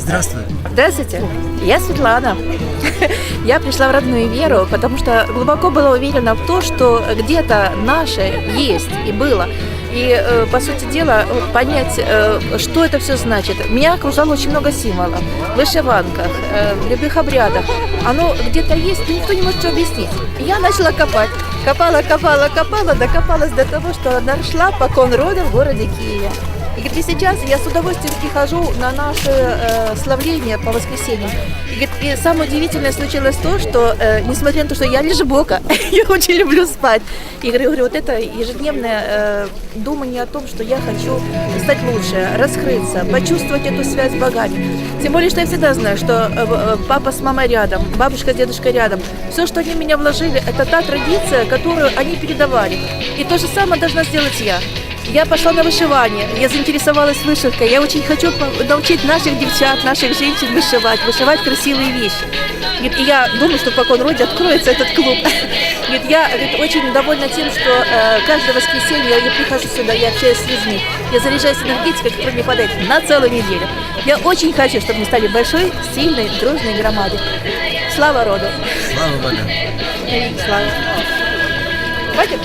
Здравствуй. Здравствуйте, я Светлана. Я пришла в родную веру, потому что глубоко была уверена в том, что где-то наше есть и было. И, по сути дела, понять, что это все значит. Меня окружало очень много символов. В вышиванках, в любых обрядах. Оно где-то есть, но никто не может все объяснить. И я начала копать. Копала, докопалась до того, что нашла покон рода в городе Киеве. И говорит, и сейчас я с удовольствием прихожу на наше славление по воскресеньям. И, говорит, и самое удивительное случилось то, что, несмотря на то, что я лежебока, я очень люблю спать. И говорю, вот это ежедневное думание о том, что я хочу стать лучше, раскрыться, почувствовать эту связь с богами. Тем более, что я всегда знаю, что папа с мамой рядом, бабушка с дедушкой рядом. Все, что они в меня вложили, это та традиция, которую они передавали. И то же самое должна сделать я. Я пошла на вышивание, я заинтересовалась вышивкой. Я очень хочу научить наших девчат, наших женщин вышивать красивые вещи. И я думаю, что в покон роде откроется этот клуб. Я очень довольна тем, что каждое воскресенье я прихожу сюда, я общаюсь с людьми. Я заряжаюсь энергетикой, которая мне хватает на целую неделю. Я очень хочу, чтобы мы стали большой, сильной, дружной громадой. Слава роду! Слава Богу! Слава! Хватит?